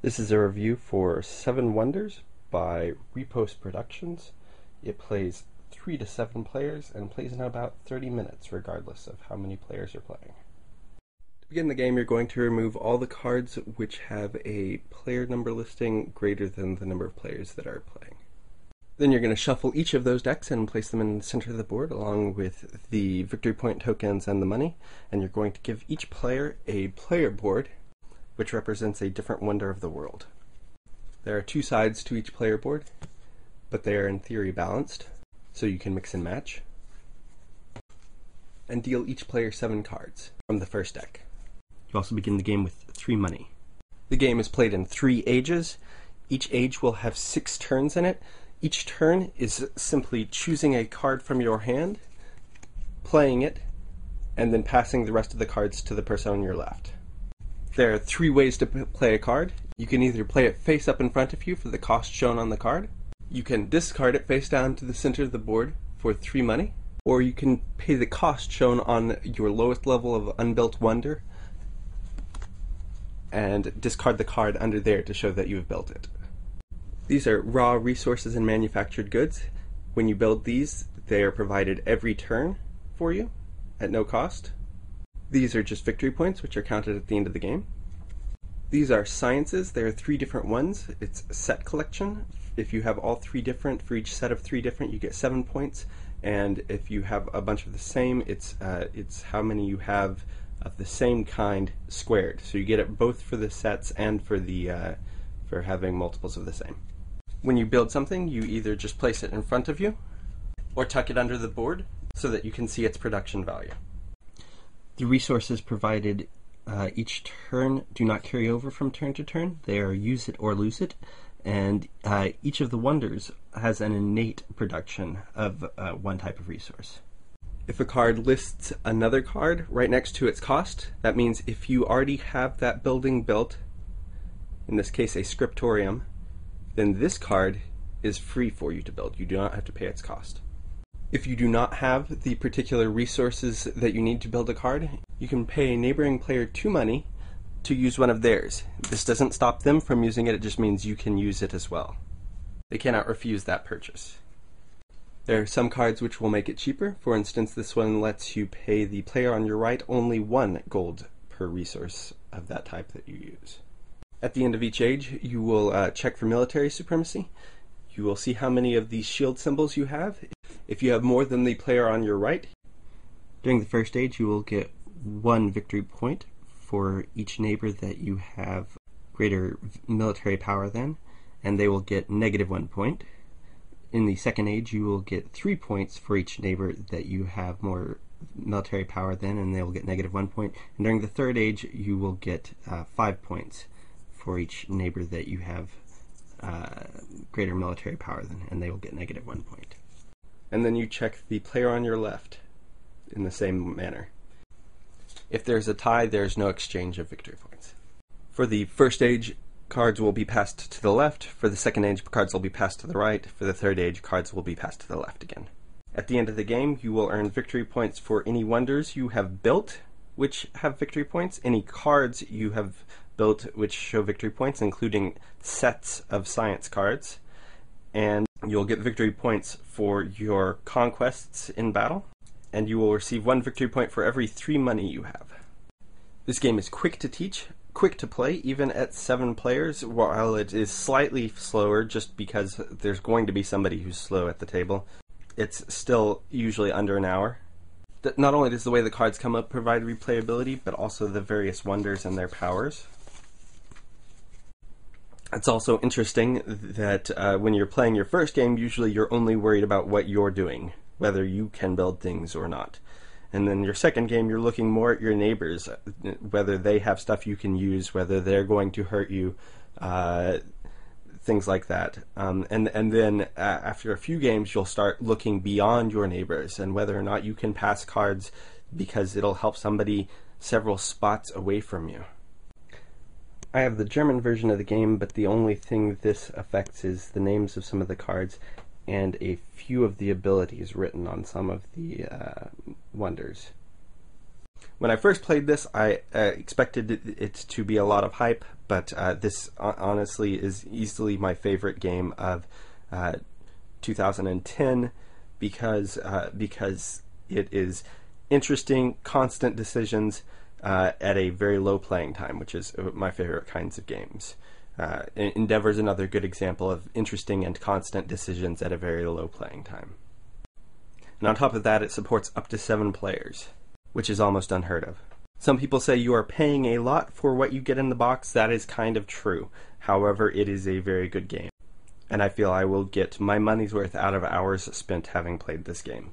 This is a review for 7 Wonders by Repost Productions. It plays 3 to 7 players and plays in about 30 minutes regardless of how many players are playing. To begin the game, you're going to remove all the cards which have a player number listing greater than the number of players that are playing. Then you're going to shuffle each of those decks and place them in the center of the board along with the victory point tokens and the money, and you're going to give each player a player board which represents a different wonder of the world. There are 2 sides to each player board, but they are in theory balanced, so you can mix and match. And deal each player 7 cards from the first deck. You also begin the game with 3 money. The game is played in 3 ages. Each age will have 6 turns in it. Each turn is simply choosing a card from your hand, playing it, and then passing the rest of the cards to the person on your left. There are 3 ways to play a card. You can either play it face up in front of you for the cost shown on the card. You can discard it face down to the center of the board for 3 money. Or you can pay the cost shown on your lowest level of unbuilt wonder and discard the card under there to show that you've built it. These are raw resources and manufactured goods. When you build these, they are provided every turn for you at no cost. These are just victory points, which are counted at the end of the game. These are sciences. There are 3 different ones. It's a set collection. If you have all 3 different, for each set of 3 different, you get 7 points. And if you have a bunch of the same, it's how many you have of the same kind squared. So you get it both for the sets and for the for having multiples of the same. When you build something, you either just place it in front of you or tuck it under the board so that you can see its production value. The resources provided each turn do not carry over from turn to turn. They are use it or lose it, and each of the wonders has an innate production of one type of resource. If a card lists another card right next to its cost, that means if you already have that building built, in this case a scriptorium, then this card is free for you to build. You do not have to pay its cost. If you do not have the particular resources that you need to build a card, you can pay a neighboring player 2 money to use one of theirs. This doesn't stop them from using it, it just means you can use it as well. They cannot refuse that purchase. There are some cards which will make it cheaper. For instance, this one lets you pay the player on your right only 1 gold per resource of that type that you use. At the end of each age, you will check for military supremacy. You will see how many of these shield symbols you have. If you have more than the player on your right, during the first age you will get 1 victory point for each neighbor that you have greater military power than, and they will get -1 point. In the second age you will get 3 points for each neighbor that you have more military power than, and they will get -1 point. And during the third age you will get 5 points for each neighbor that you have greater military power than, and they will get -1 point. And then you check the player on your left in the same manner. If there's a tie, there's no exchange of victory points. For the first age, cards will be passed to the left. For the second age, cards will be passed to the right. For the third age, cards will be passed to the left again. At the end of the game, you will earn victory points for any wonders you have built which have victory points, any cards you have built which show victory points, including sets of science cards, and you'll get victory points for your conquests in battle, and you will receive 1 victory point for every 3 money you have. This game is quick to teach, quick to play, even at 7 players, while it is slightly slower just because there's going to be somebody who's slow at the table. It's still usually under an hour. Not only does the way the cards come up provide replayability, but also the various wonders and their powers. It's also interesting that when you're playing your first game, usually you're only worried about what you're doing, whether you can build things or not. And then your second game, you're looking more at your neighbors, whether they have stuff you can use, whether they're going to hurt you, things like that. And then after a few games, you'll start looking beyond your neighbors and whether or not you can pass cards because it'll help somebody several spots away from you. I have the German version of the game, but the only thing this affects is the names of some of the cards and a few of the abilities written on some of the wonders. When I first played this, I expected it to be a lot of hype, but this honestly is easily my favorite game of 2010 because it is interesting, constant decisions at a very low playing time, which is my favorite kinds of games. Endeavor is another good example of interesting and constant decisions at a very low playing time. And on top of that, it supports up to 7 players, which is almost unheard of. Some people say you are paying a lot for what you get in the box. That is kind of true. However, it is a very good game, and I feel I will get my money's worth out of hours spent having played this game.